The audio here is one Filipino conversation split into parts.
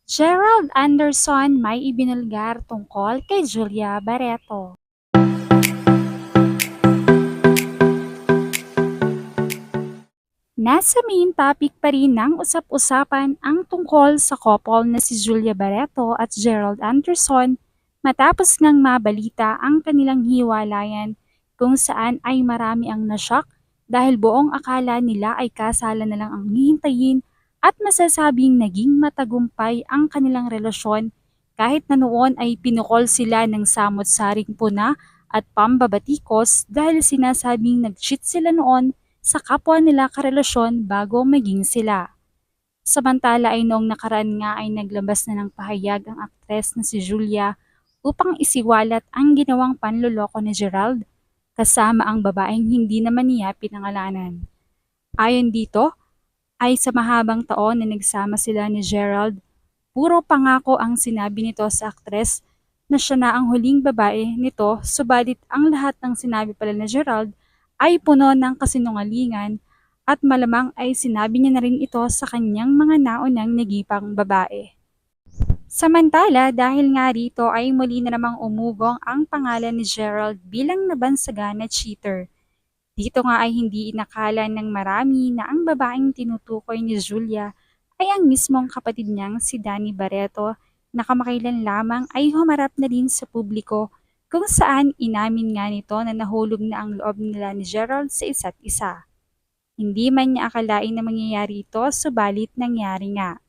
Gerald Anderson may ibinulgar tungkol kay Julia Barreto. Nasa main topic pa rin ng usap-usapan ang tungkol sa couple na si Julia Barreto at Gerald Anderson matapos ngang mabalita ang kanilang hiwalayan kung saan ay marami ang nashock dahil buong akala nila ay kasalan na lang ang hihintayin at masasabing naging matagumpay ang kanilang relasyon kahit na noon ay pinukol sila ng samot-saring puna at pambabatikos dahil sinasabing nag-cheat sila noon sa kapwa nila karelasyon bago maging sila. Samantala ay noong nakaraan nga ay naglabas na ng pahayag ang aktres na si Julia upang isiwalat ang ginawang panloloko ni Gerald kasama ang babaeng hindi naman niya pinangalanan. Ayon dito, ay sa mahabang taon na nagsama sila ni Gerald, puro pangako ang sinabi nito sa aktres na siya na ang huling babae nito subalit ang lahat ng sinabi pala ni Gerald ay puno ng kasinungalingan at malamang ay sinabi niya na rin ito sa kanyang mga naunang nagipang babae. Samantala dahil nga rito ay muli na namang umugong ang pangalan ni Gerald bilang nabansagan na cheater. Dito nga ay hindi inakala ng marami na ang babaeng tinutukoy ni Julia ay ang mismong kapatid niyang si Danny Barreto na kamakailan lamang ay humarap na din sa publiko kung saan inamin nga nito na nahulog na ang loob nila ni Gerald sa isa't isa. Hindi man niya akalain na mangyayari ito subalit nangyari nga.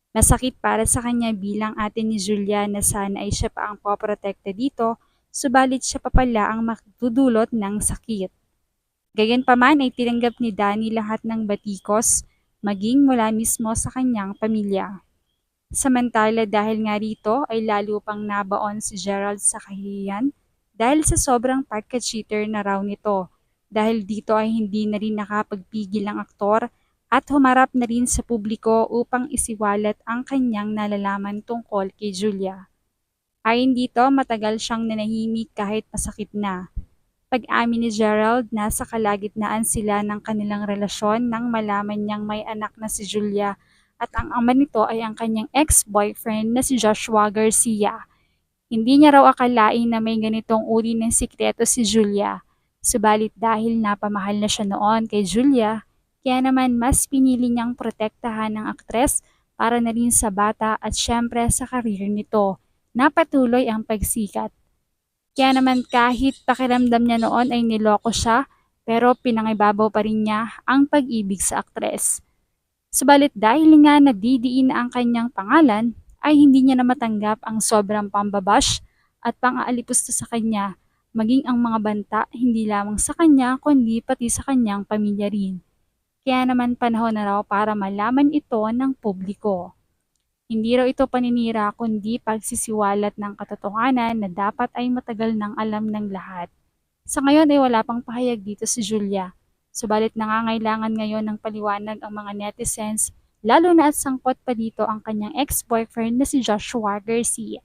Masakit para sa kanya bilang ate ni Julia na sana ay siya pa ang poprotekta dito subalit siya pa pala ang magdudulot ng sakit. Gayunpaman ay tinanggap ni Danny lahat ng batikos, maging mula mismo sa kanyang pamilya. Samantala dahil nga rito ay lalo pang nabaon si Gerald sa kahihiyan dahil sa sobrang pagka-cheater na raw nito. Dahil dito ay hindi na rin nakapagpigil ang aktor at humarap na rin sa publiko upang isiwalat ang kanyang nalalaman tungkol kay Julia. Ayon dito, matagal siyang nanahimik kahit masakit na. Pag-amin ni Gerald, nasa kalagitnaan sila ng kanilang relasyon nang malaman niyang may anak na si Julia at ang ama nito ay ang kanyang ex-boyfriend na si Joshua Garcia. Hindi niya raw akalain na may ganitong uri ng sikreto si Julia. Subalit dahil napamahal na siya noon kay Julia, kaya naman mas pinili niyang protektahan ng aktres para na rin sa bata at syempre sa karir nito na patuloy ang pagsikat. Kaya naman kahit pakiramdam niya noon ay niloko siya, pero pinangibabaw pa rin niya ang pag-ibig sa aktres. Subalit dahil nga nadidiin na ang kanyang pangalan, ay hindi niya na matanggap ang sobrang pambabash at pang-aalipusta sa kanya, maging ang mga banta hindi lamang sa kanya kundi pati sa kanyang pamilya rin. Kaya naman panahon na raw para malaman ito ng publiko. Hindi raw ito paninira kundi pagsisiwalat ng katotohanan na dapat ay matagal nang alam ng lahat. Sa ngayon ay wala pang pahayag dito si Julia. Subalit nangangailangan ngayon ng paliwanag ang mga netizens, lalo na at sangkot pa dito ang kanyang ex-boyfriend na si Joshua Garcia.